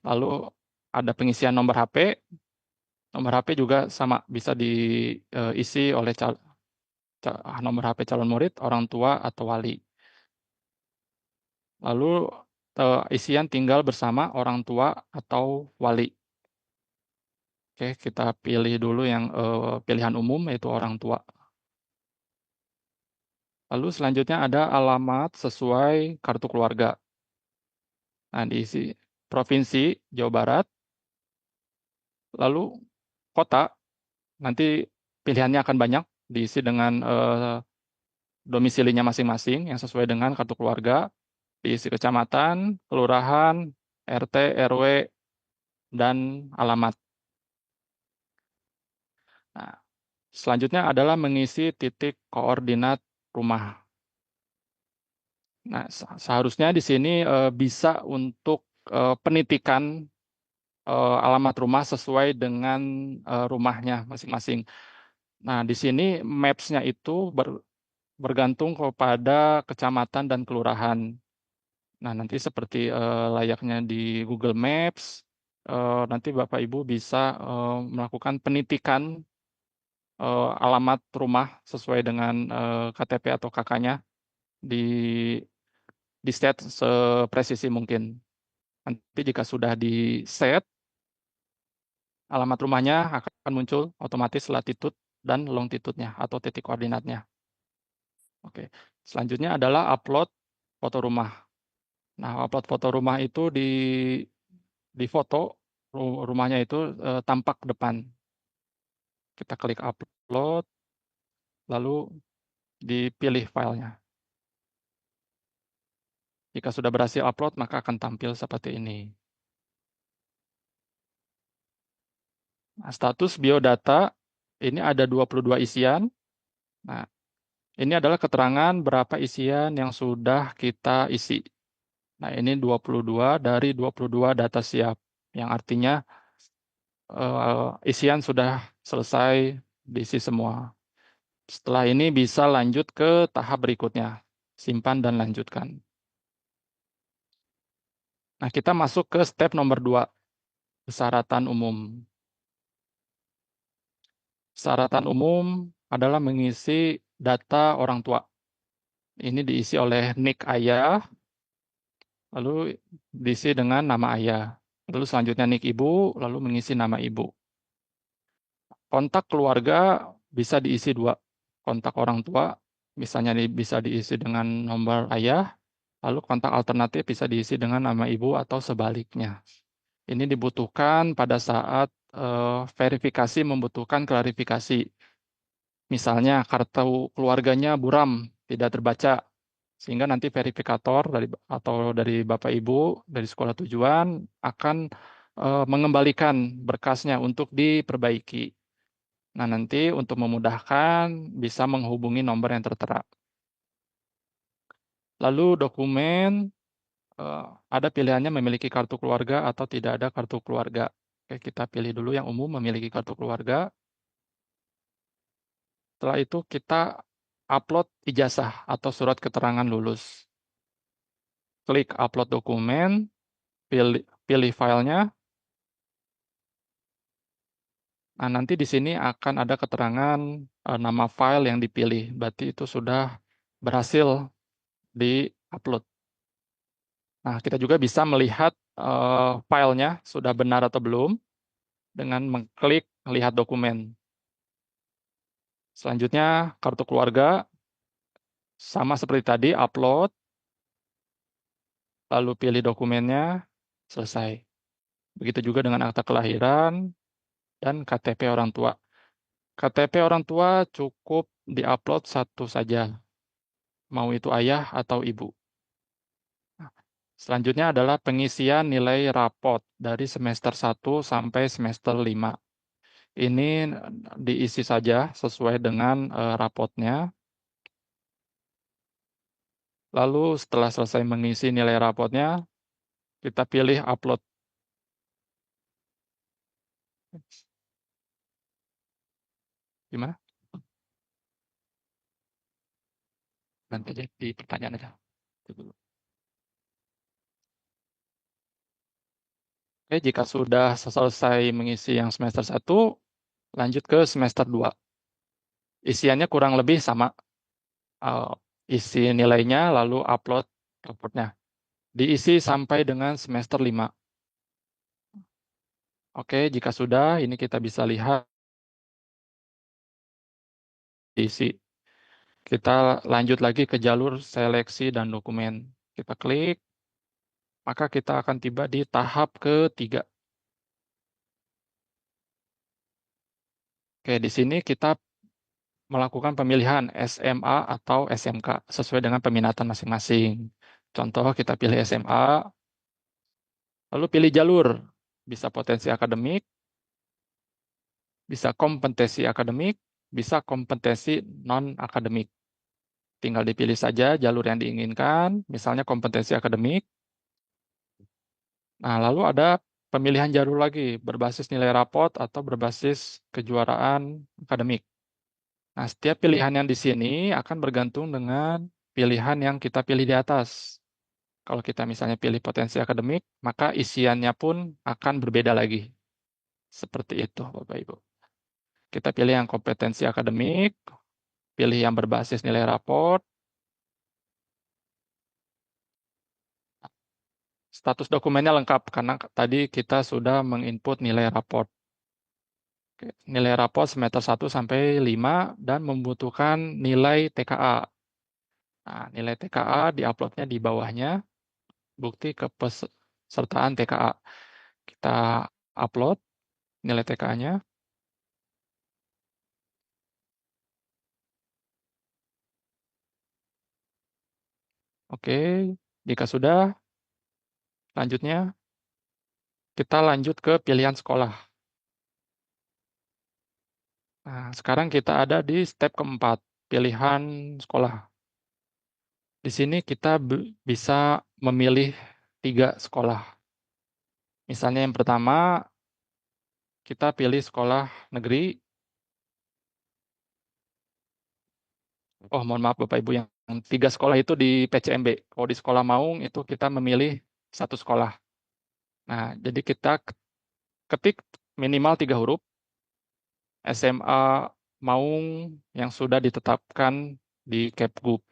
Lalu ada pengisian nomor HP. Nomor HP juga sama, bisa diisi oleh nomor HP calon murid, orang tua, atau wali. Lalu isian tinggal bersama orang tua atau wali. Oke, kita pilih dulu yang pilihan umum, yaitu orang tua. Lalu selanjutnya ada alamat sesuai kartu keluarga. Nah, diisi provinsi Jawa Barat, lalu kota, nanti pilihannya akan banyak, diisi dengan domisilinya masing-masing yang sesuai dengan kartu keluarga, diisi kecamatan, kelurahan, RT, RW, dan alamat. Nah, selanjutnya adalah mengisi titik koordinat rumah. Nah, seharusnya di sini bisa untuk penitikan alamat rumah sesuai dengan rumahnya masing-masing. Nah, di sini maps-nya itu bergantung kepada kecamatan dan kelurahan. Nah, nanti seperti layaknya di Google Maps, nanti Bapak Ibu bisa melakukan penitikan alamat rumah sesuai dengan KTP atau KK-nya di set sepresisi mungkin. Nanti jika sudah di set, alamat rumahnya akan muncul otomatis latitude dan longitude-nya atau titik koordinatnya. Oke. Selanjutnya adalah upload foto rumah. Nah, upload foto rumah itu di foto rumahnya itu tampak depan. Kita klik upload, lalu dipilih filenya. Jika sudah berhasil upload, maka akan tampil seperti ini. Nah, status biodata, ini ada 22 isian. Nah, ini adalah keterangan berapa isian yang sudah kita isi. Nah, ini 22 dari 22 data siap, yang artinya isian sudah selesai diisi semua. Setelah ini bisa lanjut ke tahap berikutnya, simpan dan lanjutkan. Nah, kita masuk ke step nomor 2, persyaratan umum. Persyaratan umum adalah mengisi data orang tua. Ini diisi oleh NIK ayah, lalu diisi dengan nama ayah. Lalu selanjutnya NIK ibu, lalu mengisi nama ibu. Kontak keluarga bisa diisi 2. Kontak orang tua, misalnya bisa diisi dengan nomor ayah, lalu kontak alternatif bisa diisi dengan nama ibu atau sebaliknya. Ini dibutuhkan pada saat verifikasi membutuhkan klarifikasi. Misalnya kartu keluarganya buram, tidak terbaca, sehingga nanti verifikator dari Bapak Ibu dari sekolah tujuan akan mengembalikan berkasnya untuk diperbaiki. Nah, nanti untuk memudahkan bisa menghubungi nomor yang tertera. Lalu dokumen, ada pilihannya memiliki kartu keluarga atau tidak ada kartu keluarga. Oke, kita pilih dulu yang umum, memiliki kartu keluarga. Setelah itu kita upload ijazah atau surat keterangan lulus. Klik upload dokumen, pilih filenya. Nah, nanti di sini akan ada keterangan nama file yang dipilih. Berarti itu sudah berhasil di-upload. Nah, kita juga bisa melihat filenya sudah benar atau belum dengan mengklik lihat dokumen. Selanjutnya, kartu keluarga sama seperti tadi, upload, lalu pilih dokumennya, selesai. Begitu juga dengan akta kelahiran dan KTP orang tua. KTP orang tua cukup diupload satu saja, mau itu ayah atau ibu. Selanjutnya adalah pengisian nilai rapot dari semester 1 sampai semester 5. Ini diisi saja sesuai dengan rapotnya. Lalu setelah selesai mengisi nilai rapotnya, kita pilih upload. Gimana? Nanti aja di pertanyaan aja. Oke, jika sudah selesai mengisi yang semester 1, lanjut ke semester 2. Isiannya kurang lebih sama. Uh, isi nilainya, lalu upload raportnya. Diisi sampai dengan semester 5. Oke, jika sudah, ini kita bisa lihat diisi. Kita lanjut lagi ke jalur seleksi dan dokumen. Kita klik, maka kita akan tiba di tahap ketiga. Oke, di sini kita melakukan pemilihan SMA atau SMK sesuai dengan peminatan masing-masing. Contoh, kita pilih SMA, lalu pilih jalur. Bisa potensi akademik, bisa kompetensi akademik, bisa kompetensi non-akademik. Tinggal dipilih saja jalur yang diinginkan, misalnya kompetensi akademik. Nah, lalu ada pemilihan jalur lagi, berbasis nilai rapot atau berbasis kejuaraan akademik. Nah, setiap pilihan yang di sini akan bergantung dengan pilihan yang kita pilih di atas. Kalau kita misalnya pilih potensi akademik, maka isiannya pun akan berbeda lagi. Seperti itu, Bapak Ibu. Kita pilih yang kompetensi akademik, pilih yang berbasis nilai raport. Status dokumennya lengkap karena tadi kita sudah menginput nilai raport. Nilai raport semester 1 sampai 5 dan membutuhkan nilai TKA. Nah, nilai TKA diuploadnya di bawahnya, bukti kepesertaan TKA. Kita upload nilai TKA-nya. Oke, jika sudah, lanjutnya kita lanjut ke pilihan sekolah. Nah, sekarang kita ada di step keempat, pilihan sekolah. Di sini kita bisa memilih 3 sekolah. Misalnya yang pertama, kita pilih sekolah negeri. Oh, mohon maaf Bapak Ibu, yang 3 sekolah itu di PCMB. Kalau di sekolah Maung itu kita memilih 1 sekolah. Nah, jadi kita ketik minimal 3 huruf, SMA Maung yang sudah ditetapkan di Kepgub.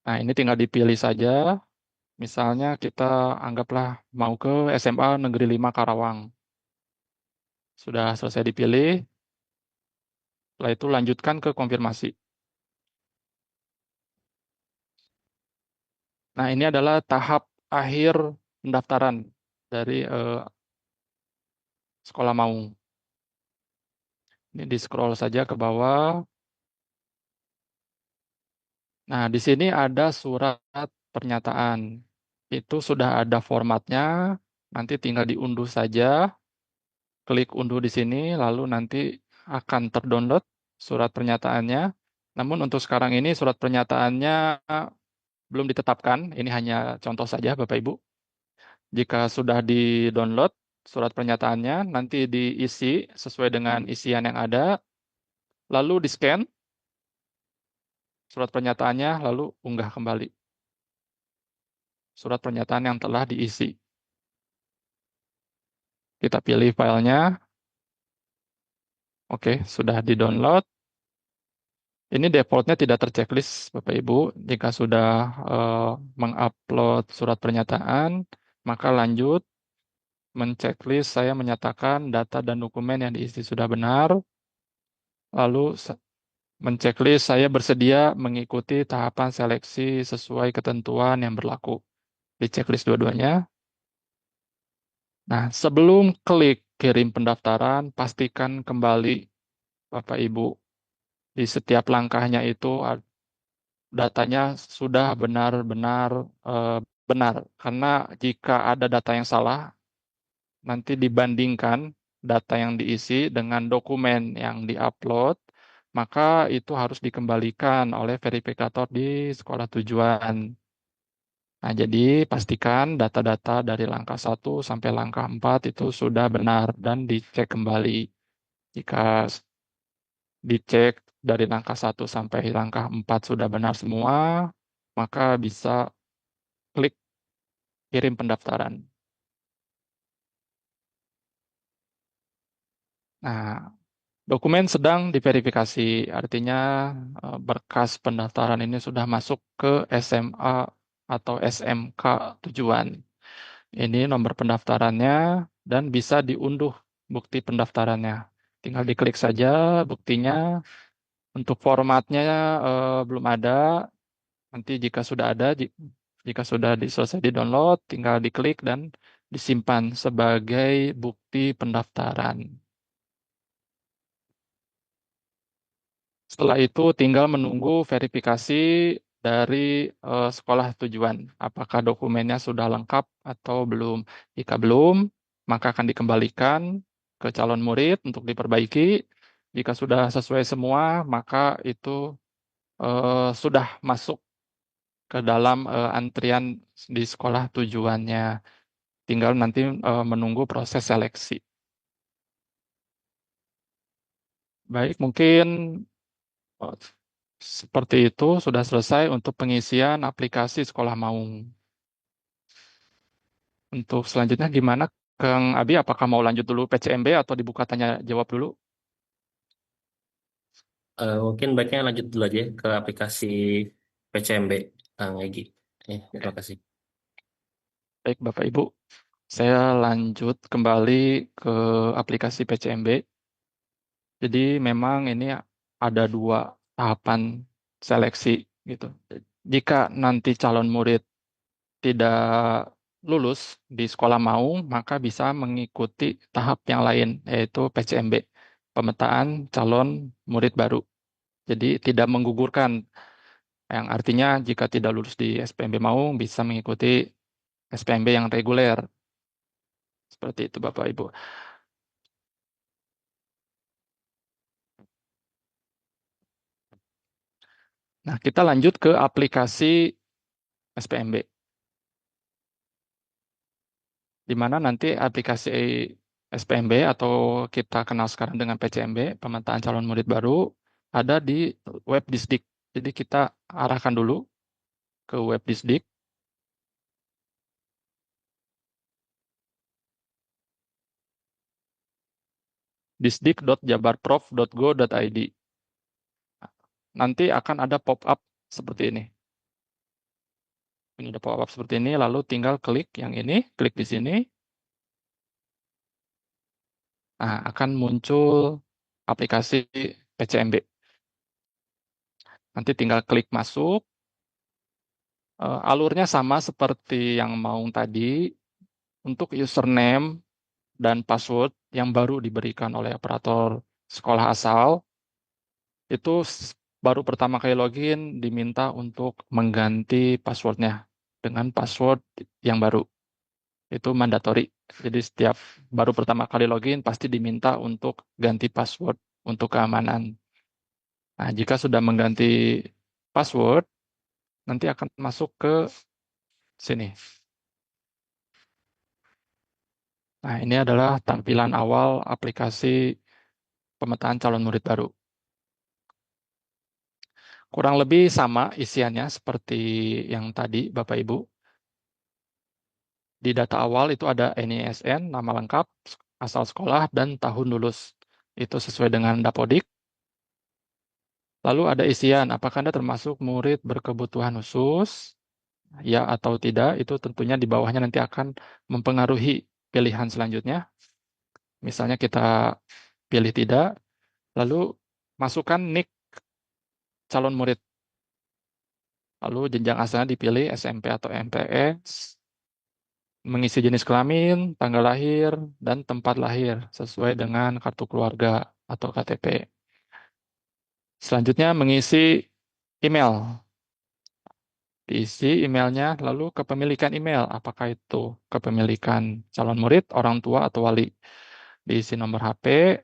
Nah, ini tinggal dipilih saja. Misalnya kita anggaplah mau ke SMA Negeri 5 Karawang. Sudah selesai dipilih, setelah itu lanjutkan ke konfirmasi. Nah, ini adalah tahap akhir pendaftaran dari sekolah Maung. Ini di-scroll saja ke bawah. Nah, di sini ada surat pernyataan. Itu sudah ada formatnya, nanti tinggal diunduh saja. Klik unduh di sini, lalu nanti akan terdownload surat pernyataannya. Namun untuk sekarang ini surat pernyataannya belum ditetapkan. Ini hanya contoh saja, Bapak Ibu. Jika sudah di-download surat pernyataannya, nanti diisi sesuai dengan isian yang ada, lalu di-scan surat pernyataannya, lalu unggah kembali surat pernyataan yang telah diisi. Kita pilih filenya. Oke, sudah di-download. Ini defaultnya tidak terchecklist, Bapak Ibu. Jika sudah mengupload surat pernyataan, maka lanjut menceklis saya menyatakan data dan dokumen yang diisi sudah benar. Lalu menceklis saya bersedia mengikuti tahapan seleksi sesuai ketentuan yang berlaku. Di checklist dua-duanya. Nah, sebelum klik kirim pendaftaran, pastikan kembali Bapak Ibu di setiap langkahnya itu datanya sudah benar-benar benar. Karena jika ada data yang salah, nanti dibandingkan data yang diisi dengan dokumen yang diupload, maka itu harus dikembalikan oleh verifikator di sekolah tujuan. Nah, jadi pastikan data-data dari langkah 1 sampai langkah 4 itu sudah benar dan dicek kembali. Jika dicek dari langkah 1 sampai langkah 4 sudah benar semua, maka bisa klik kirim pendaftaran. Nah, dokumen sedang diverifikasi, artinya berkas pendaftaran ini sudah masuk ke SMA atau SMK tujuan. Ini nomor pendaftarannya dan bisa diunduh bukti pendaftarannya. Tinggal diklik saja buktinya. Untuk formatnya belum ada. Nanti jika sudah ada, jika sudah selesai di-download, tinggal diklik dan disimpan sebagai bukti pendaftaran. Setelah itu tinggal menunggu verifikasi dari sekolah tujuan. Apakah dokumennya sudah lengkap atau belum. Jika belum, maka akan dikembalikan ke calon murid untuk diperbaiki. Jika sudah sesuai semua, maka itu sudah masuk ke dalam antrian di sekolah tujuannya. Tinggal nanti menunggu proses seleksi. Baik, mungkin eh, seperti itu sudah selesai untuk pengisian aplikasi Sekolah Maung. Untuk selanjutnya gimana, Kang Abi? Apakah mau lanjut dulu PCMB atau dibuka tanya jawab dulu? Mungkin baiknya lanjut dulu aja ke aplikasi PCMB, Kang Egi. Oke. Terima kasih. Baik, Bapak Ibu. Saya lanjut kembali ke aplikasi PCMB. Jadi memang ini ada dua tahapan seleksi gitu. Jika nanti calon murid tidak lulus di sekolah mau, maka bisa mengikuti tahap yang lain, yaitu PCMB, pemetaan calon murid baru. Jadi tidak menggugurkan, yang artinya jika tidak lulus di SPMB mau, bisa mengikuti SPMB yang reguler. Seperti itu, Bapak Ibu. Nah, kita lanjut ke aplikasi SPMB, di mana nanti aplikasi SPMB atau kita kenal sekarang dengan PCMB, pemetaan calon murid baru, ada di web Disdik. Jadi kita arahkan dulu ke web Disdik, disdik.jabarprof.go.id. Nanti akan ada pop-up seperti ini. Ini ada pop-up seperti ini, lalu tinggal klik yang ini, klik di sini. Nah, akan muncul aplikasi PCMB. Nanti tinggal klik masuk. Alurnya sama seperti yang mau tadi. Untuk username dan password yang baru diberikan oleh operator sekolah asal, itu baru pertama kali login diminta untuk mengganti passwordnya dengan password yang baru. Itu mandatori. Jadi setiap baru pertama kali login pasti diminta untuk ganti password untuk keamanan. Nah, jika sudah mengganti password, nanti akan masuk ke sini. Nah, ini adalah tampilan awal aplikasi pemetaan calon murid baru. Kurang lebih sama isiannya seperti yang tadi, Bapak Ibu. Di data awal itu ada NISN, nama lengkap, asal sekolah, dan tahun lulus. Itu sesuai dengan Dapodik. Lalu ada isian, apakah Anda termasuk murid berkebutuhan khusus? Ya atau tidak, itu tentunya di bawahnya nanti akan mempengaruhi pilihan selanjutnya. Misalnya kita pilih tidak, lalu masukkan NIK calon murid. Lalu jenjang asalnya dipilih SMP atau MTS, mengisi jenis kelamin, tanggal lahir, dan tempat lahir sesuai dengan kartu keluarga atau KTP. Selanjutnya mengisi email. Diisi emailnya, lalu kepemilikan email. Apakah itu kepemilikan calon murid, orang tua, atau wali. Diisi nomor HP,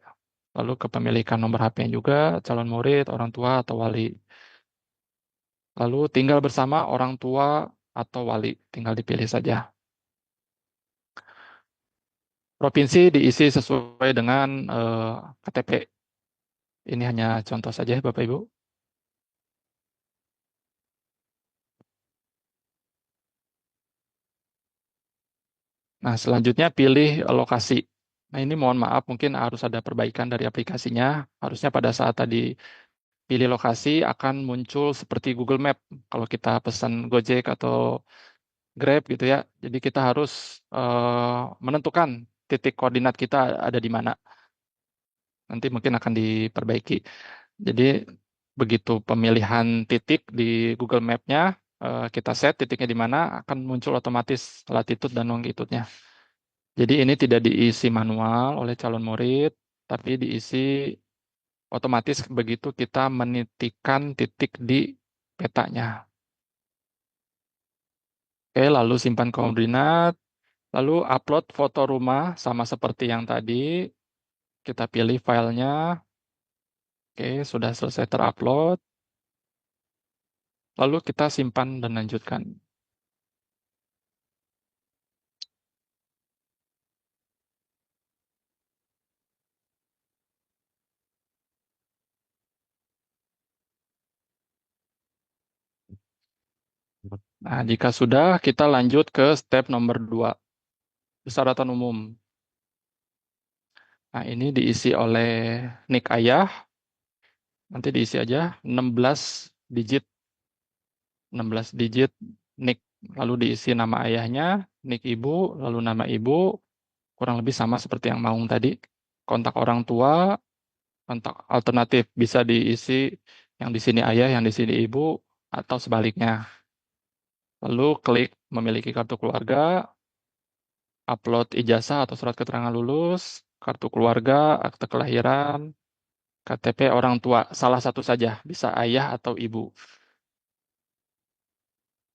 lalu kepemilikan nomor HP juga, calon murid, orang tua, atau wali. Lalu tinggal bersama orang tua atau wali, tinggal dipilih saja. Provinsi diisi sesuai dengan KTP. Ini hanya contoh saja, Bapak Ibu. Nah, selanjutnya pilih lokasi. Nah, ini mohon maaf, mungkin harus ada perbaikan dari aplikasinya. Harusnya pada saat tadi pilih lokasi akan muncul seperti Google Map kalau kita pesan Gojek atau Grab gitu ya. Jadi kita harus menentukan titik koordinat kita ada di mana. Nanti mungkin akan diperbaiki. Jadi begitu pemilihan titik di Google Map-nya, kita set titiknya di mana, akan muncul otomatis latitude dan longitude-nya. Jadi ini tidak diisi manual oleh calon murid, tapi diisi otomatis begitu kita menitikan titik di petanya. Oke, lalu simpan koordinat, lalu upload foto rumah sama seperti yang tadi. Kita pilih filenya. Oke, sudah selesai terupload. Lalu kita simpan dan lanjutkan. Nah, jika sudah, kita lanjut ke step nomor 2, persyaratan umum. Nah, ini diisi oleh NIK ayah, nanti diisi aja 16 digit, 16 digit NIK, lalu diisi nama ayahnya, NIK ibu, lalu nama ibu, kurang lebih sama seperti yang Maung tadi. Kontak orang tua, kontak alternatif bisa diisi yang di sini ayah, yang di sini ibu, atau sebaliknya. Lalu klik memiliki kartu keluarga, upload ijazah atau surat keterangan lulus, kartu keluarga, akte kelahiran, KTP orang tua, salah satu saja, bisa ayah atau ibu.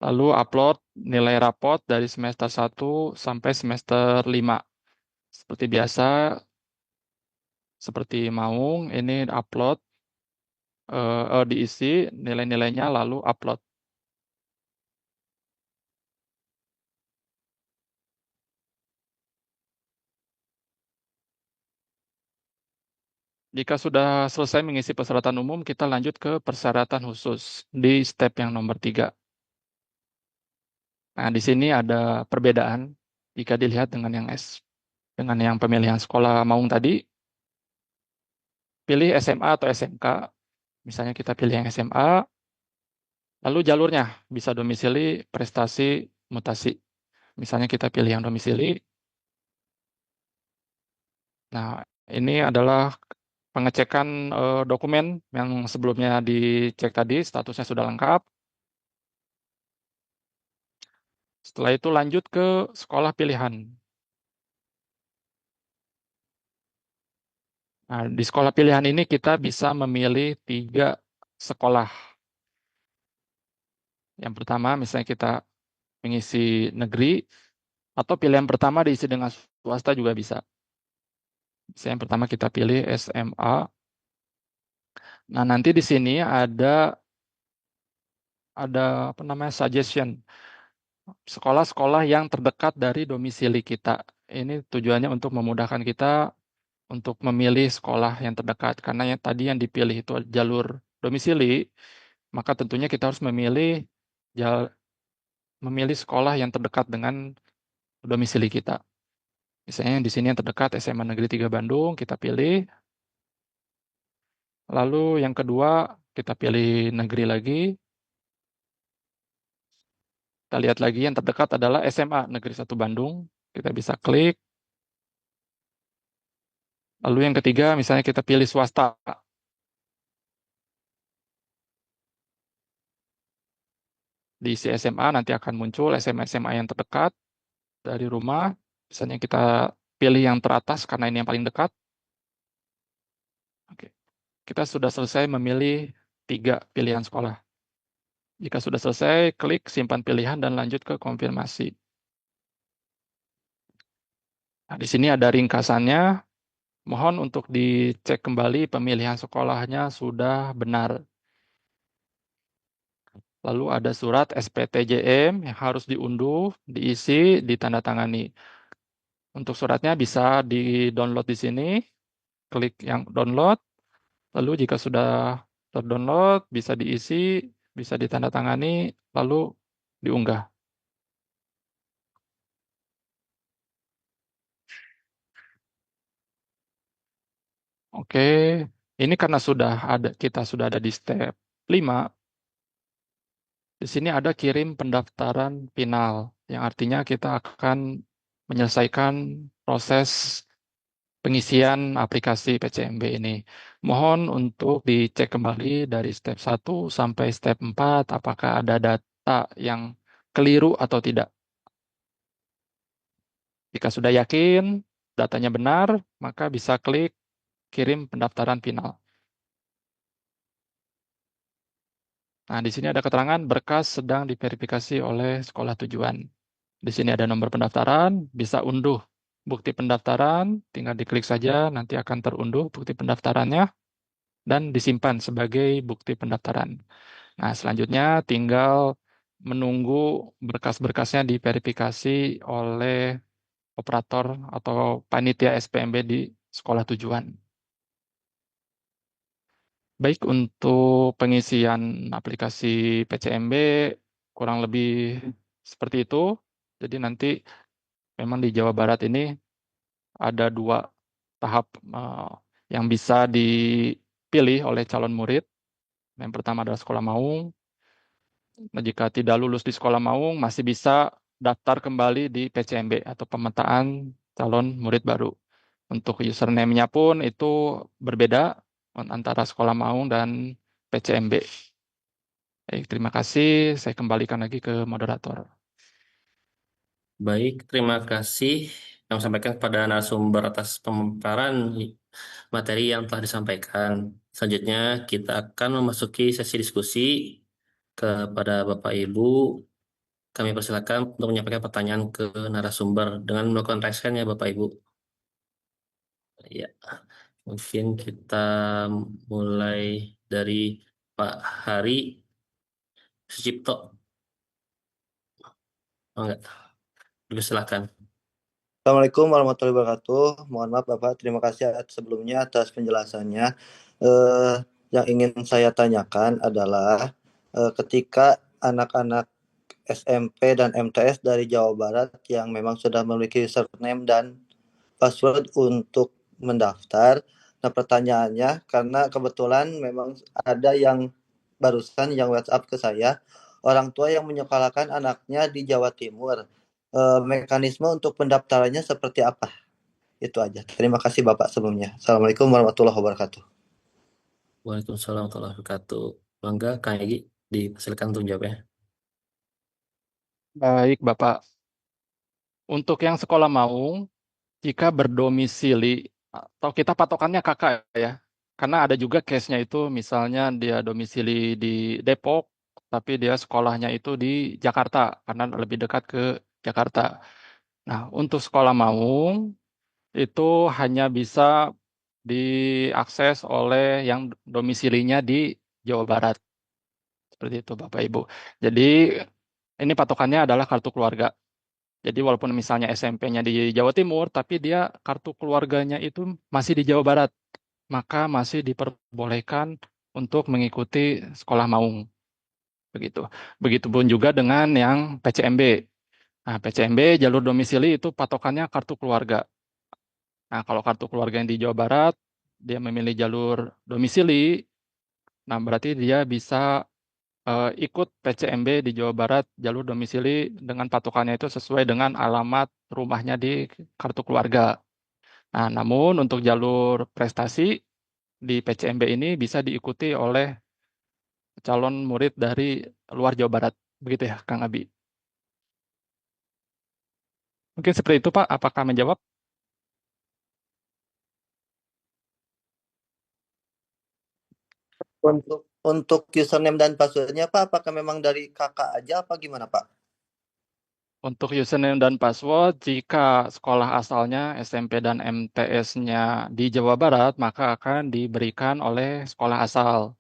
Lalu upload nilai rapot dari semester 1 sampai semester 5. Seperti biasa, seperti Maung, ini upload, diisi nilai-nilainya lalu upload. Jika sudah selesai mengisi persyaratan umum, kita lanjut ke persyaratan khusus di step yang nomor 3. Nah, di sini ada perbedaan jika dilihat dengan dengan yang pemilihan sekolah Maung tadi. Pilih SMA atau SMK. Misalnya kita pilih yang SMA, lalu jalurnya bisa domisili, prestasi, mutasi. Misalnya kita pilih yang domisili. Nah, ini adalah pengecekan dokumen yang sebelumnya dicek tadi, statusnya sudah lengkap. Setelah itu lanjut ke sekolah pilihan. Nah, di sekolah pilihan ini kita bisa memilih 3 sekolah. Yang pertama, misalnya kita mengisi negeri, atau pilihan pertama diisi dengan swasta juga bisa. Misalnya yang pertama kita pilih SMA. Nah, nanti di sini ada apa namanya suggestion sekolah-sekolah yang terdekat dari domisili kita. Ini tujuannya untuk memudahkan kita untuk memilih sekolah yang terdekat karena yang tadi yang dipilih itu jalur domisili, maka tentunya kita harus memilih sekolah yang terdekat dengan domisili kita. Misalnya di sini yang terdekat SMA Negeri 3 Bandung, kita pilih. Lalu yang kedua, kita pilih negeri lagi. Kita lihat lagi yang terdekat adalah SMA Negeri 1 Bandung. Kita bisa klik. Lalu yang ketiga, misalnya kita pilih swasta. Di isi SMA nanti akan muncul SMA-SMA yang terdekat dari rumah. Misalnya kita pilih yang teratas karena ini yang paling dekat. Oke. Kita sudah selesai memilih 3 pilihan sekolah. Jika sudah selesai, klik simpan pilihan dan lanjut ke konfirmasi. Nah, di sini ada ringkasannya. Mohon untuk dicek kembali pemilihan sekolahnya sudah benar. Lalu ada surat SPTJM yang harus diunduh, diisi, ditandatangani. Untuk suratnya bisa di-download di sini, klik yang download. Lalu jika sudah terdownload, bisa diisi, bisa ditandatangani, lalu diunggah. Oke, ini karena kita sudah ada di step 5. Di sini ada kirim pendaftaran final, yang artinya kita akan menyelesaikan proses pengisian aplikasi PCMB ini. Mohon untuk dicek kembali dari step 1 sampai step 4 apakah ada data yang keliru atau tidak. Jika sudah yakin datanya benar, maka bisa klik kirim pendaftaran final. Nah, di sini ada keterangan berkas sedang diverifikasi oleh sekolah tujuan. Di sini ada nomor pendaftaran, bisa unduh bukti pendaftaran, tinggal diklik saja, nanti akan terunduh bukti pendaftarannya dan disimpan sebagai bukti pendaftaran. Nah, selanjutnya tinggal menunggu berkas-berkasnya diverifikasi oleh operator atau panitia SPMB di sekolah tujuan. Baik, untuk pengisian aplikasi PCMB kurang lebih seperti itu. Jadi nanti memang di Jawa Barat ini ada 2 tahap yang bisa dipilih oleh calon murid. Yang pertama adalah sekolah maung. Nah, jika tidak lulus di sekolah maung, masih bisa daftar kembali di PCMB atau pemetaan calon murid baru. Untuk username-nya pun itu berbeda antara sekolah maung dan PCMB. Baik, terima kasih. Saya kembalikan lagi ke moderator. Baik, terima kasih yang sampaikan kepada narasumber atas pemaparan materi yang telah disampaikan. Selanjutnya kita akan memasuki sesi diskusi kepada Bapak Ibu. Kami persilakan untuk menyampaikan pertanyaan ke narasumber dengan melakukan raise hand ya Bapak Ibu. Ya, mungkin kita mulai dari Pak Hari Sucipto. Oh, enggak, silakan. Assalamualaikum warahmatullahi wabarakatuh. Mohon maaf Bapak, terima kasih sebelumnya atas penjelasannya. Eh, yang ingin saya tanyakan adalah ketika anak-anak SMP dan MTS dari Jawa Barat yang memang sudah memiliki username dan password untuk mendaftar. Nah, pertanyaannya karena kebetulan memang ada yang barusan yang WhatsApp ke saya, orang tua yang menyekolahkan anaknya di Jawa Timur. Mekanisme untuk pendaftarannya seperti apa? Itu aja. Terima kasih Bapak sebelumnya. Assalamualaikum warahmatullahi wabarakatuh. Waalaikumsalam warahmatullahi wabarakatuh. Bangga, Kang Egy, dipersilakan untuk jawabnya. Baik, Bapak. Untuk yang sekolah maung, jika berdomisili, atau kita patokannya kakak ya, karena ada juga case-nya itu, misalnya dia domisili di Depok, tapi dia sekolahnya itu di Jakarta, karena lebih dekat ke Jakarta. Nah, untuk sekolah maung, itu hanya bisa diakses oleh yang domisilinya di Jawa Barat. Seperti itu, Bapak Ibu. Jadi, ini patokannya adalah kartu keluarga. Jadi walaupun misalnya SMP-nya di Jawa Timur, tapi dia kartu keluarganya itu masih di Jawa Barat, maka masih diperbolehkan untuk mengikuti sekolah maung. Begitu. Begitupun juga dengan yang PCMB. Nah, PCMB jalur domisili itu patokannya kartu keluarga. Nah, kalau kartu keluarga yang di Jawa Barat, dia memilih jalur domisili, nah berarti dia bisa ikut PCMB di Jawa Barat jalur domisili dengan patokannya itu sesuai dengan alamat rumahnya di kartu keluarga. Nah, namun untuk jalur prestasi di PCMB ini bisa diikuti oleh calon murid dari luar Jawa Barat. Begitu ya, Kang Abi. Mungkin seperti itu, Pak. Apakah menjawab? Untuk username dan passwordnya Pak, apakah memang dari kakak aja apa gimana Pak? Untuk username dan password, jika sekolah asalnya SMP dan MTS-nya di Jawa Barat, maka akan diberikan oleh sekolah asal.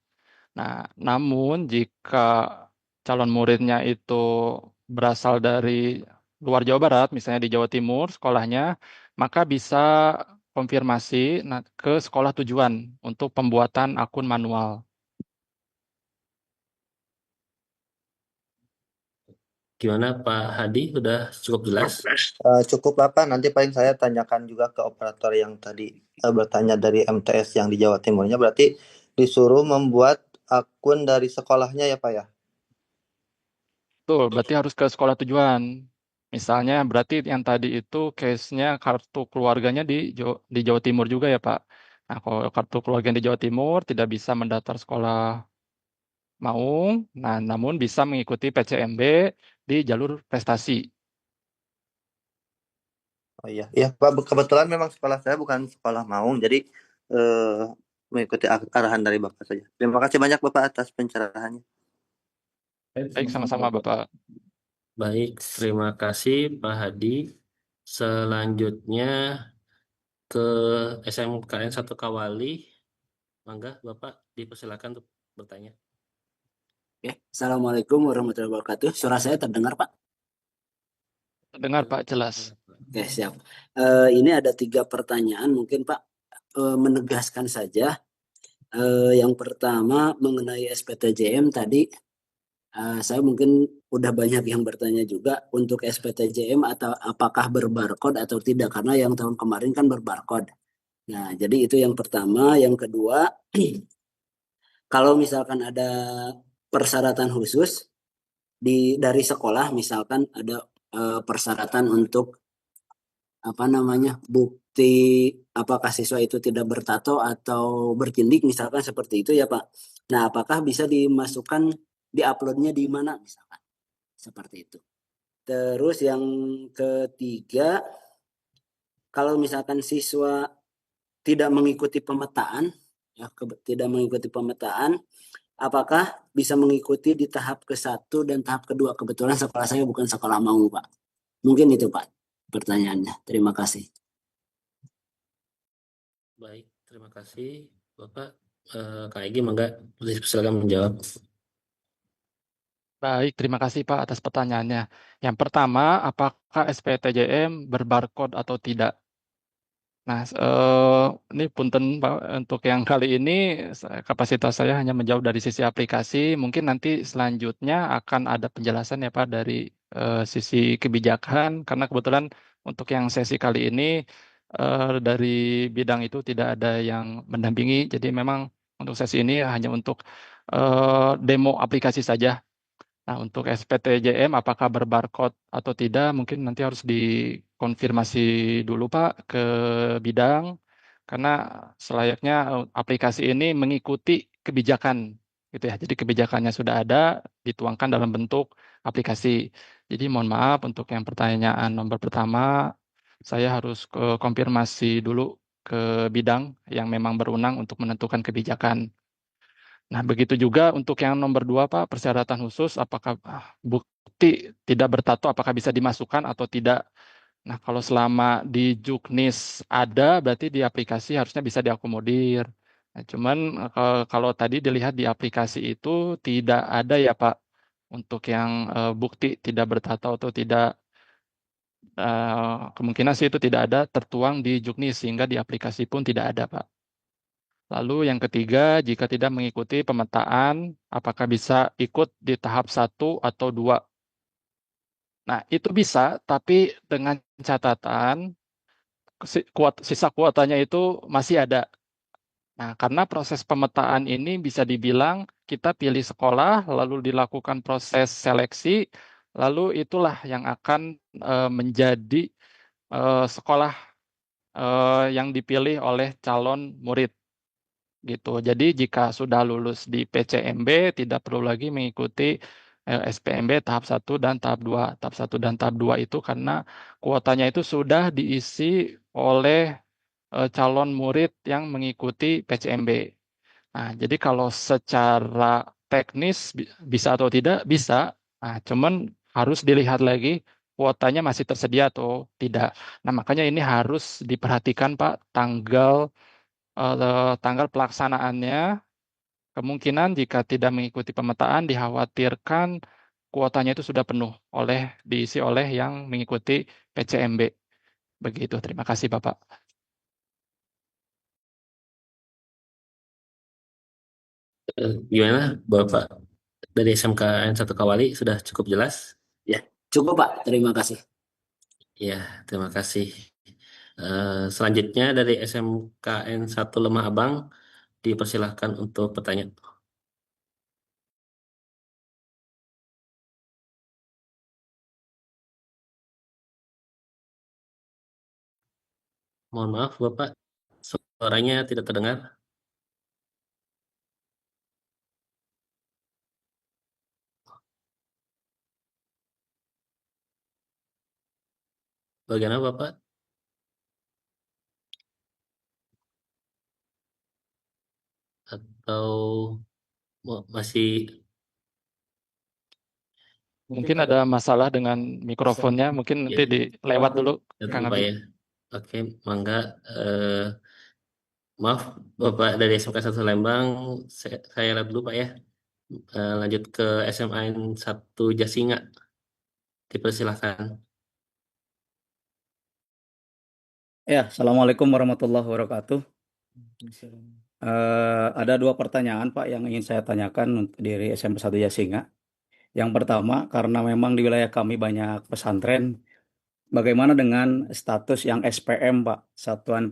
Nah, namun jika calon muridnya itu berasal dari luar Jawa Barat, misalnya di Jawa Timur sekolahnya, maka bisa konfirmasi ke sekolah tujuan untuk pembuatan akun manual. Gimana Pak Hadi? Udah cukup jelas? Cukup lah Pak, nanti paling saya tanyakan juga ke operator yang tadi bertanya dari MTS yang di Jawa Timurnya, berarti disuruh membuat akun dari sekolahnya ya Pak ya? Betul, berarti harus ke sekolah tujuan. Misalnya berarti yang tadi itu case-nya kartu keluarganya di Jawa Timur juga ya Pak. Nah, kalau kartu keluarga di Jawa Timur tidak bisa mendaftar sekolah Maung, nah namun bisa mengikuti PCMB di jalur prestasi. Oh iya, iya Pak, kebetulan memang sekolah saya bukan sekolah Maung, jadi eh, mengikuti arahan dari Bapak saja. Terima kasih banyak Bapak atas pencerahannya. Baik, sama-sama Bapak. Baik, terima kasih Pak Hadi. Selanjutnya ke SMKN 1 Kawali. Mangga Bapak dipersilakan untuk bertanya. Oke, Assalamualaikum warahmatullahi wabarakatuh. Suara saya terdengar, Pak? Dengar Pak, jelas. Oke, siap. Ini ada 3 pertanyaan, mungkin Pak menegaskan saja. Yang pertama mengenai SPTJM tadi, saya mungkin udah banyak yang bertanya juga untuk SPTJM atau apakah berbarcode atau tidak, karena yang tahun kemarin kan berbarcode. Nah, jadi itu yang pertama. Yang kedua, kalau misalkan ada persyaratan khusus dari sekolah, misalkan ada persyaratan untuk apa namanya bukti apakah siswa itu tidak bertato atau bertindik, misalkan seperti itu ya Pak. Nah, apakah bisa dimasukkan diuploadnya di mana misalkan seperti itu. Terus yang ketiga, kalau misalkan siswa tidak mengikuti pemetaan, ya tidak mengikuti pemetaan, apakah bisa mengikuti di tahap ke-1 dan tahap kedua? Kebetulan sekolah saya bukan sekolah mau, Pak. Mungkin itu, Pak, pertanyaannya. Terima kasih. Baik, terima kasih Bapak. Kak Egy, mangga silakan menjawab. Baik, terima kasih Pak atas pertanyaannya. Yang pertama, apakah SPTJM berbarcode atau tidak? Nah, ini punten Pak, untuk yang kali ini kapasitas saya hanya menjawab dari sisi aplikasi. Mungkin nanti selanjutnya akan ada penjelasan ya Pak dari sisi kebijakan, karena kebetulan untuk yang sesi kali ini dari bidang itu tidak ada yang mendampingi. Jadi memang untuk sesi ini hanya untuk demo aplikasi saja. Nah, untuk SPTJM apakah berbarcode atau tidak, mungkin nanti harus dikonfirmasi dulu Pak ke bidang, karena selayaknya aplikasi ini mengikuti kebijakan, gitu ya. Jadi kebijakannya sudah ada, dituangkan dalam bentuk aplikasi. Jadi mohon maaf untuk yang pertanyaan nomor pertama, saya harus konfirmasi dulu ke bidang yang memang berwenang untuk menentukan kebijakan. Nah, begitu juga untuk yang nomor 2, Pak, persyaratan khusus, apakah bukti tidak bertato, apakah bisa dimasukkan atau tidak? Nah, kalau selama di Juknis ada, berarti di aplikasi harusnya bisa diakomodir. Nah, cuman kalau tadi dilihat di aplikasi itu tidak ada ya, Pak, untuk yang bukti tidak bertato atau tidak, kemungkinan sih itu tidak ada tertuang di Juknis, sehingga di aplikasi pun tidak ada, Pak. Lalu yang ketiga, jika tidak mengikuti pemetaan, apakah bisa ikut di tahap 1 atau 2? Nah, itu bisa, tapi dengan catatan sisa kuotanya itu masih ada. Nah, karena proses pemetaan ini bisa dibilang kita pilih sekolah, lalu dilakukan proses seleksi, lalu itulah yang akan menjadi sekolah yang dipilih oleh calon murid. Gitu. Jadi jika sudah lulus di PCMB tidak perlu lagi mengikuti SPMB tahap 1 dan tahap 2. Tahap 1 dan tahap 2 itu karena kuotanya itu sudah diisi oleh calon murid yang mengikuti PCMB. Nah, jadi kalau secara teknis bisa atau tidak bisa, nah, cuman harus dilihat lagi kuotanya masih tersedia atau tidak. Nah, makanya ini harus diperhatikan Pak tanggal pelaksanaannya. Kemungkinan jika tidak mengikuti pemetaan dikhawatirkan kuotanya itu sudah penuh diisi oleh yang mengikuti PCMB. Begitu. Terima kasih Bapak. Gimana Bapak? Dari SMKN 1 Kawali sudah cukup jelas? Ya, Cukup Pak, terima kasih. Ya, terima kasih. Selanjutnya dari SMKN 1 Lemah Abang, dipersilahkan untuk bertanya. Mohon maaf, Bapak, suaranya tidak terdengar. Bagaimana, Bapak? Atau masih Mungkin ada masalah dengan mikrofonnya, mungkin ya, nanti dilewat dulu, ya, Kang Bapak Abi. ya? Oke, mangga. Maaf, Bapak dari SMK 1 Lembang, saya lihat dulu, Pak ya. Lanjut ke SMA 1 Jasinga. Dipersilahkan. Ya, Assalamualaikum warahmatullahi wabarakatuh. Ada dua pertanyaan Pak yang ingin saya tanyakan untuk diri SMP 1 Jasinga. Yang pertama, karena memang di wilayah kami banyak pesantren, bagaimana dengan status yang SPM Pak, Satuan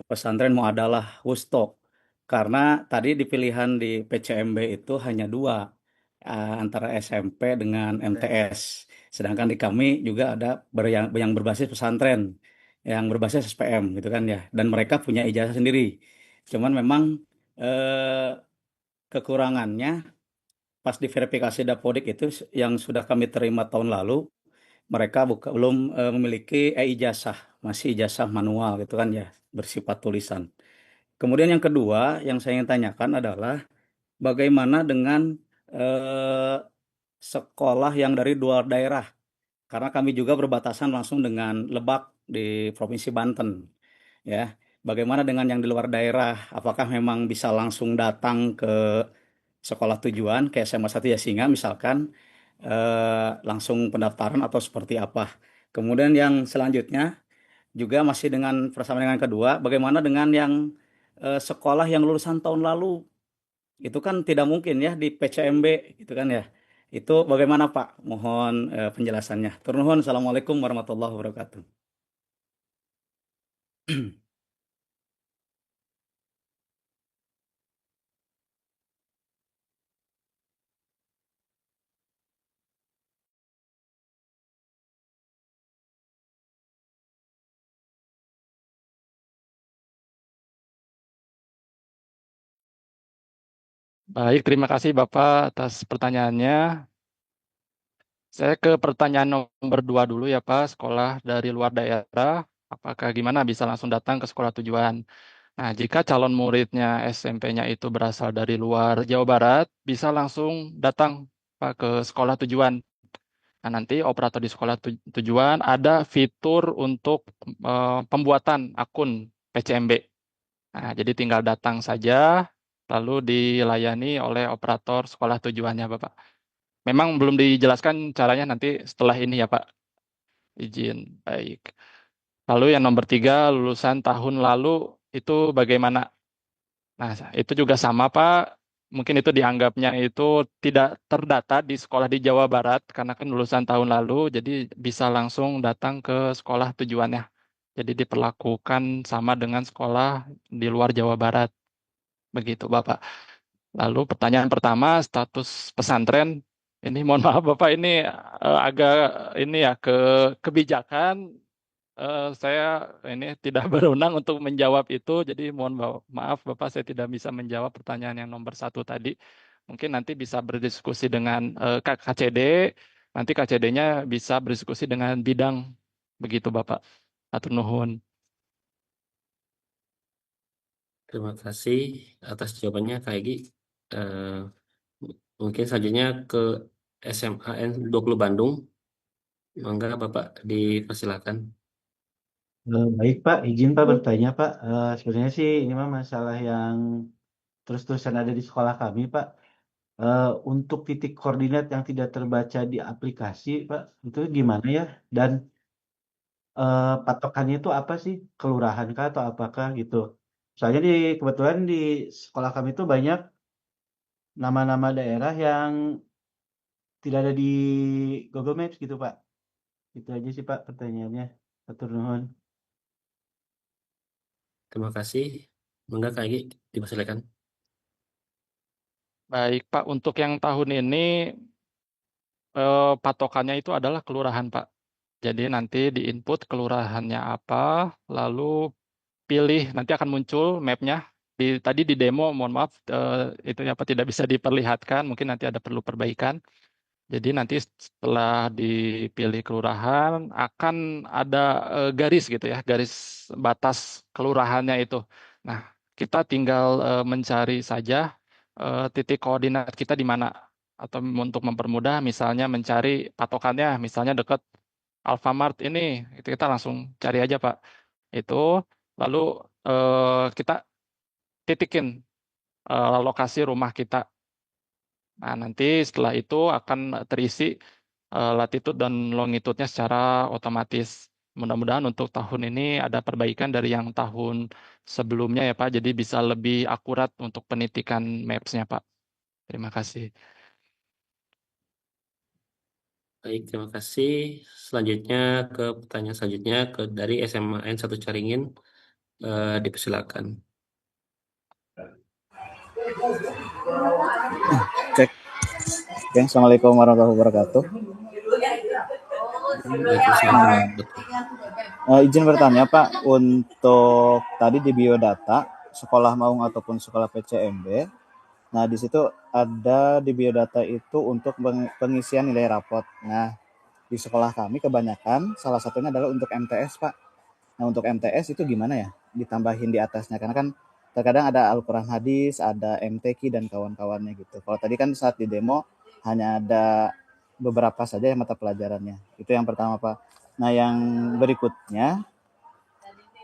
Pesantren Muadalah Wusto? Karena tadi di pilihan di PCMB itu hanya dua, antara SMP dengan MTS. Sedangkan di kami juga ada yang berbasis pesantren, yang berbasis SPM gitu kan ya. Dan mereka punya ijazah sendiri. Cuman memang eh, kekurangannya pas diverifikasi Dapodik itu yang sudah kami terima tahun lalu, mereka belum memiliki ijazah, masih ijazah manual gitu kan ya, bersifat tulisan. Kemudian yang kedua yang saya ingin tanyakan adalah bagaimana dengan eh, sekolah yang dari luar daerah, karena kami juga berbatasan langsung dengan Lebak di Provinsi Banten, ya. Bagaimana dengan yang di luar daerah? Apakah memang bisa langsung datang ke sekolah tujuan kayak SMA 1 Jasinga misalkan, langsung pendaftaran atau seperti apa? Kemudian yang selanjutnya juga masih dengan persamaan dengan kedua, bagaimana dengan yang sekolah yang lulusan tahun lalu? Itu kan tidak mungkin ya di PCMB gitu kan ya. Itu bagaimana Pak? Mohon penjelasannya. Turun nuhun. Assalamualaikum warahmatullahi wabarakatuh. Baik, terima kasih Bapak atas pertanyaannya. Saya ke pertanyaan nomor 2 dulu ya Pak, sekolah dari luar daerah, apakah gimana bisa langsung datang ke sekolah tujuan? Nah, jika calon muridnya SMP-nya itu berasal dari luar Jawa Barat, bisa langsung datang Pak ke sekolah tujuan. Nah, nanti operator di sekolah tujuan ada fitur untuk pembuatan akun PCMB. Nah, jadi tinggal datang saja, lalu dilayani oleh operator sekolah tujuannya, Bapak. Memang belum dijelaskan caranya nanti setelah ini ya, Pak. Izin. Baik. Lalu yang nomor 3, lulusan tahun lalu itu bagaimana? Nah, itu juga sama, Pak. Mungkin itu dianggapnya itu tidak terdata di sekolah di Jawa Barat, karena kan lulusan tahun lalu, jadi bisa langsung datang ke sekolah tujuannya. Jadi diperlakukan sama dengan sekolah di luar Jawa Barat. Begitu, Bapak. Lalu pertanyaan pertama, status pesantren. Ini mohon maaf Bapak, ini agak ini ya kebijakan. Saya ini tidak berwenang untuk menjawab itu, jadi mohon maaf Bapak, saya tidak bisa menjawab pertanyaan yang nomor 1 tadi. Mungkin nanti bisa berdiskusi dengan KCD, nanti KCD-nya bisa berdiskusi dengan bidang, begitu Bapak. Atur nuhun. Terima kasih atas jawabannya, Kak Egy. Eh, Mungkin selanjutnya ke SMAN 20 Bandung. Mangga Bapak dipersilakan. Baik Pak, izin Pak bertanya Pak. Sebenarnya sih ini mah masalah yang terus-terusan ada di sekolah kami Pak. Untuk titik koordinat yang tidak terbaca di aplikasi Pak, itu gimana ya? Dan patokannya itu apa sih? Kelurahan kah atau apakah gitu? Soalnya kebetulan di sekolah kami itu banyak nama-nama daerah yang tidak ada di Google Maps gitu Pak. Itu aja sih Pak pertanyaannya. Atur nuhun. Terima kasih. Mangga Kak Egy, dipersilakan. Baik, Pak. Untuk yang tahun ini patokannya itu adalah kelurahan, Pak. Jadi nanti di input kelurahannya apa, lalu pilih, nanti akan muncul mapnya. Tadi di demo, mohon maaf, itu apa tidak bisa diperlihatkan, mungkin nanti ada perlu perbaikan. Jadi nanti setelah dipilih kelurahan akan ada garis gitu ya, garis batas kelurahannya itu. Nah, kita tinggal mencari saja titik koordinat kita di mana. Atau untuk mempermudah, misalnya mencari patokannya, misalnya dekat Alfamart ini, itu kita langsung cari aja Pak. Itu, lalu kita titikin lokasi rumah kita. Nah, nanti setelah itu akan terisi latitude dan longitude-nya secara otomatis. Mudah-mudahan untuk tahun ini ada perbaikan dari yang tahun sebelumnya ya Pak, jadi bisa lebih akurat untuk penitikan maps-nya Pak. Terima kasih. Baik, terima kasih. Selanjutnya ke pertanyaan selanjutnya dari SMA N1 Caringin. Dipersilakan. Cek. Oke, Assalamualaikum warahmatullahi wabarakatuh. Izin bertanya Pak, untuk tadi di biodata, sekolah Maung ataupun sekolah PCMB, nah di situ ada di biodata itu untuk pengisian nilai rapot. Nah, di sekolah kami kebanyakan salah satunya adalah untuk MTS Pak. Nah, untuk MTS itu gimana ya? Ditambahin di atasnya, karena kan terkadang ada Al-Quran Hadis, ada MTQ dan kawan-kawannya gitu. Kalau tadi kan saat di demo hanya ada beberapa saja yang mata pelajarannya. Itu yang pertama Pak. Nah, yang berikutnya,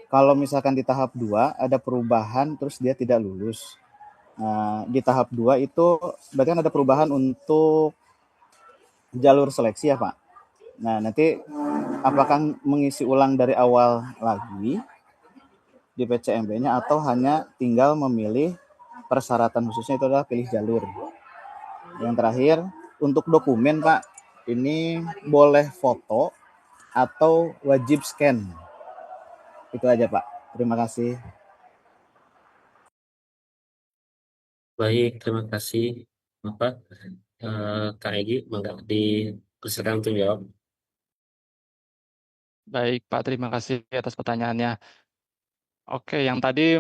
kalau misalkan di tahap 2 ada perubahan terus dia tidak lulus. Nah, di tahap 2 itu berarti kan ada perubahan untuk jalur seleksi ya Pak. Nah, nanti apakah mengisi ulang dari awal lagi di PCMB-nya atau hanya tinggal memilih persyaratan khususnya itu adalah pilih jalur. Yang terakhir, untuk dokumen Pak, ini boleh foto atau wajib scan? Itu aja Pak. Terima kasih. Baik, terima kasih Bapak. Kak Egy, mangga dipersilakan untuk jawab. Baik Pak, terima kasih atas pertanyaannya. Oke, yang tadi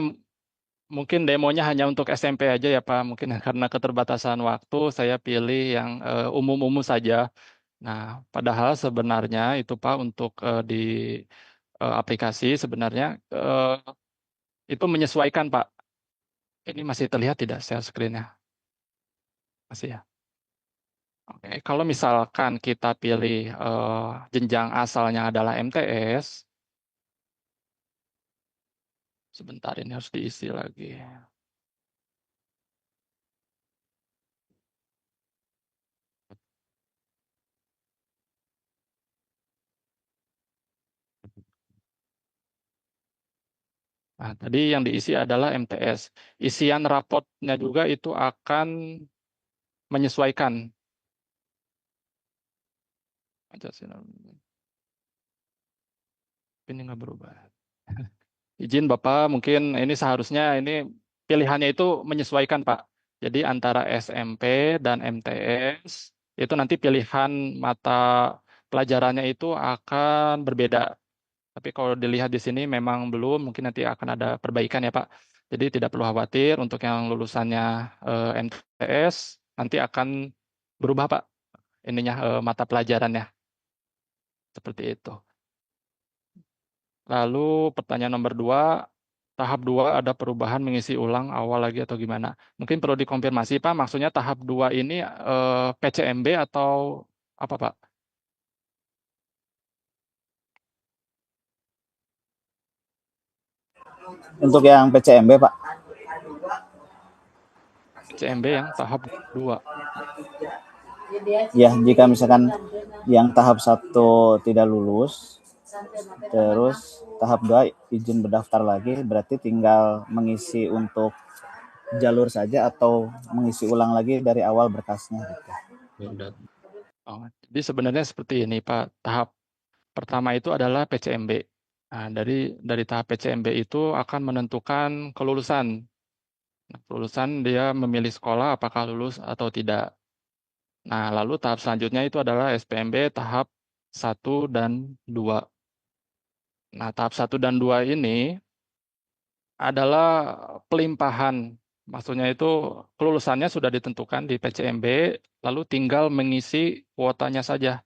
mungkin demonya hanya untuk SMP aja ya Pak. Mungkin karena keterbatasan waktu saya pilih yang umum-umum saja. Nah, padahal sebenarnya itu Pak untuk di aplikasi sebenarnya itu menyesuaikan Pak. Ini masih terlihat tidak share screen-nya? Masih ya? Oke, kalau misalkan kita pilih jenjang asalnya adalah MTS, sebentar ini harus diisi lagi. Nah, tadi yang diisi adalah MTS. Isian rapotnya juga itu akan menyesuaikan. Ini nggak berubah. Izin Bapak, mungkin ini seharusnya ini pilihannya itu menyesuaikan Pak. Jadi antara SMP dan MTS itu nanti pilihan mata pelajarannya itu akan berbeda. Tapi kalau dilihat di sini memang belum, mungkin nanti akan ada perbaikan ya Pak. Jadi tidak perlu khawatir untuk yang lulusannya MTS nanti akan berubah Pak ininya mata pelajarannya. Seperti itu. Lalu pertanyaan nomor 2, tahap 2 ada perubahan mengisi ulang awal lagi atau gimana? Mungkin perlu dikonfirmasi Pak, maksudnya tahap 2 ini PCMB atau apa Pak? Untuk yang PCMB Pak. PCMB yang tahap 2. Ya, jika misalkan yang tahap 1 tidak lulus, terus tahap 2 izin berdaftar lagi, berarti tinggal mengisi untuk jalur saja atau mengisi ulang lagi dari awal berkasnya gitu. Jadi sebenarnya seperti ini, Pak. Tahap pertama itu adalah PCMB. Nah, dari tahap PCMB itu akan menentukan kelulusan. Nah, kelulusan dia memilih sekolah apakah lulus atau tidak. Nah, lalu tahap selanjutnya itu adalah SPMB tahap 1 dan 2. Nah, tahap 1 dan 2 ini adalah pelimpahan. Maksudnya itu kelulusannya sudah ditentukan di PCMB, lalu tinggal mengisi kuotanya saja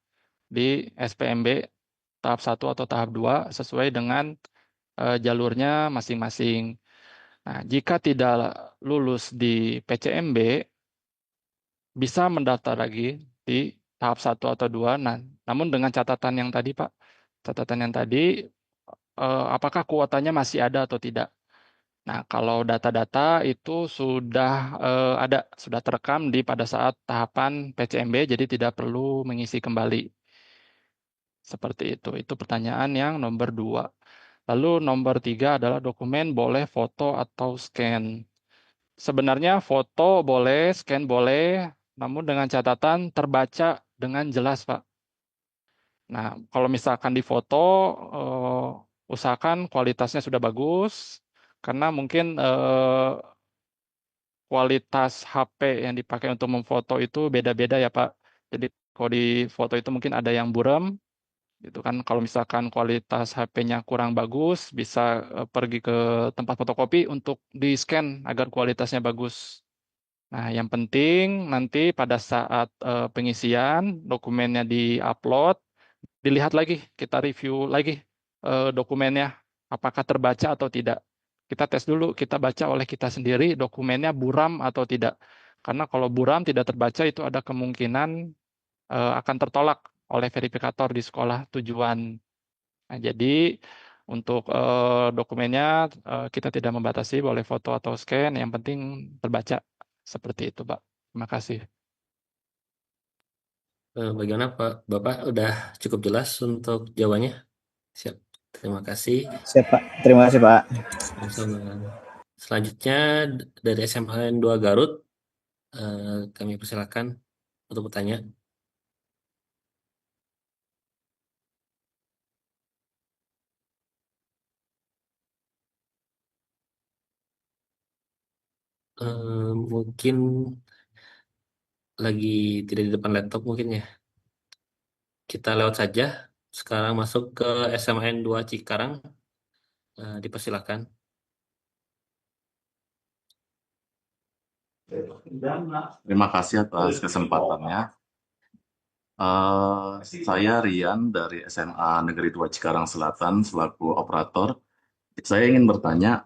di SPMB tahap 1 atau tahap 2 sesuai dengan jalurnya masing-masing. Nah, jika tidak lulus di PCMB, bisa mendaftar lagi di tahap 1 atau 2. Nah, namun dengan catatan yang tadi, Pak. Catatan yang tadi, apakah kuotanya masih ada atau tidak. Nah, kalau data-data itu sudah ada, sudah terekam pada saat tahapan PCMB, jadi tidak perlu mengisi kembali. Seperti itu. Itu pertanyaan yang nomor 2. Lalu nomor 3 adalah dokumen boleh foto atau scan. Sebenarnya foto boleh, scan boleh, namun dengan catatan terbaca dengan jelas, Pak. Nah, kalau misalkan di foto, usahakan kualitasnya sudah bagus, karena mungkin kualitas HP yang dipakai untuk memfoto itu beda-beda ya, Pak. Jadi kalau di foto itu mungkin ada yang buram, gitu kan. Kalau misalkan kualitas HP-nya kurang bagus, bisa pergi ke tempat fotokopi untuk di-scan agar kualitasnya bagus. Nah, yang penting nanti pada saat pengisian dokumennya di-upload, dilihat lagi, kita review lagi dokumennya, apakah terbaca atau tidak. Kita tes dulu, kita baca oleh kita sendiri dokumennya buram atau tidak. Karena kalau buram tidak terbaca itu ada kemungkinan akan tertolak oleh verifikator di sekolah tujuan. Nah, jadi untuk dokumennya kita tidak membatasi boleh foto atau scan, yang penting terbaca. Seperti itu, Pak. Terima kasih. Bagaimana Pak? Bapak udah cukup jelas untuk jawabannya? Siap. Terima kasih. Siap, Pak. Terima kasih, Pak. Sama-sama. Selanjutnya dari SMAN 2 Garut, kami persilakan untuk bertanya. Mungkin lagi tidak di depan laptop mungkin ya. Kita lewat saja. Sekarang masuk ke SMAN 2 Cikarang. Dipersilakan. Terima kasih atas kesempatannya. Saya Rian dari SMA Negeri 2 Cikarang Selatan selaku operator. Saya ingin bertanya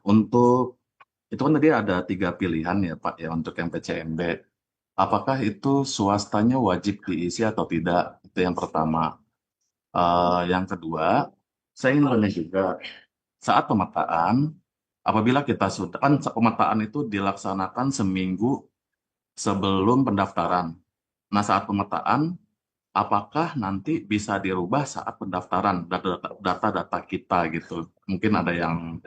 itu kan tadi ada 3 pilihan ya Pak ya untuk yang PCMB. Apakah itu swastanya wajib diisi atau tidak? Itu yang pertama. Yang kedua, saya ingin bertanya juga saat pemetaan, apabila kita sudah kan pemetaan itu dilaksanakan seminggu sebelum pendaftaran. Nah, saat pemetaan, apakah nanti bisa dirubah saat pendaftaran data-data kita gitu? Mungkin ada yang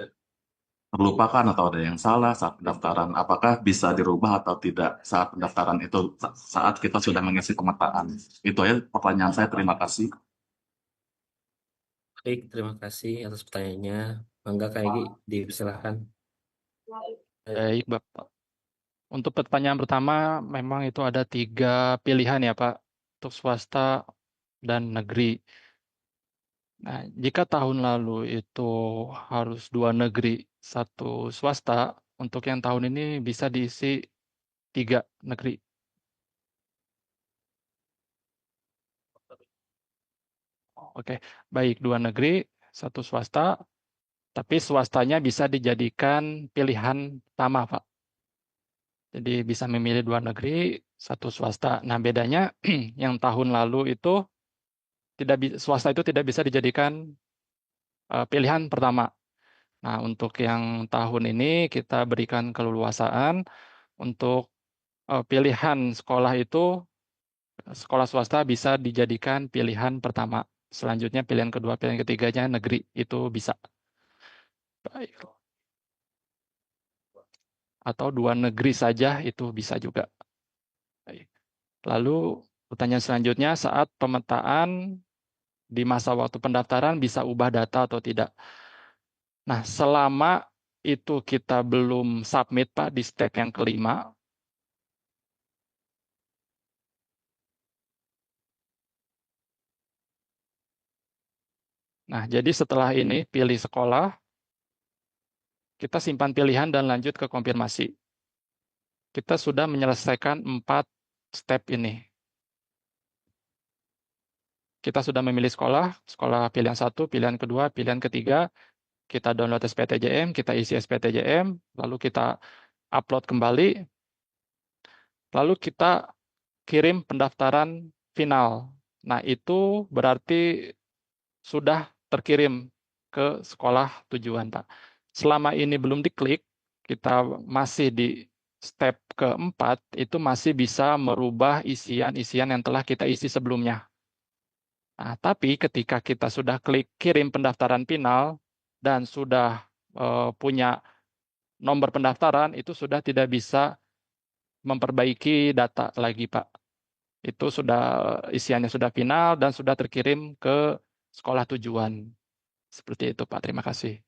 terlupakan atau ada yang salah saat pendaftaran. Apakah bisa dirubah atau tidak saat pendaftaran itu saat kita sudah mengisi pemetaan? Itu ya pertanyaan saya. Terima kasih. Baik, terima kasih atas pertanyaannya. Mangga Kak Egy, dipersilakan. Baik, Bapak. Untuk pertanyaan pertama, memang itu ada 3 pilihan ya, Pak, untuk swasta dan negeri. Nah, jika tahun lalu itu harus 2 negeri, 1 swasta, untuk yang tahun ini bisa diisi 3 negeri. Oke, baik 2 negeri, 1 swasta, tapi swastanya bisa dijadikan pilihan utama, Pak. Jadi bisa memilih 2 negeri, 1 swasta. Nah, bedanya yang tahun lalu itu swasta itu tidak bisa dijadikan pilihan pertama. Nah, untuk yang tahun ini kita berikan keleluasaan untuk pilihan sekolah itu, sekolah swasta bisa dijadikan pilihan pertama. Selanjutnya pilihan kedua, pilihan ketiganya negeri itu bisa. Baik. Atau 2 negeri saja itu bisa juga. Baik. Lalu Pertanyaan selanjutnya, saat pemetaan di masa waktu pendaftaran bisa ubah data atau tidak? Nah, selama itu kita belum submit, Pak, di step yang kelima, nah, jadi setelah ini pilih sekolah, kita simpan pilihan dan lanjut ke konfirmasi. Kita sudah menyelesaikan 4 step ini. Kita sudah memilih sekolah pilihan 1, pilihan kedua, pilihan ketiga, kita download SPTJM, kita isi SPTJM, lalu kita upload kembali, lalu kita kirim pendaftaran final. Nah, itu berarti sudah terkirim ke sekolah tujuan, Pak. Selama ini belum diklik, kita masih di step keempat, itu masih bisa merubah isian-isian yang telah kita isi sebelumnya. Nah, tapi ketika kita sudah klik kirim pendaftaran final dan sudah punya nomor pendaftaran, itu sudah tidak bisa memperbaiki data lagi, Pak. Itu sudah isiannya sudah final dan sudah terkirim ke sekolah tujuan. Seperti itu, Pak. Terima kasih.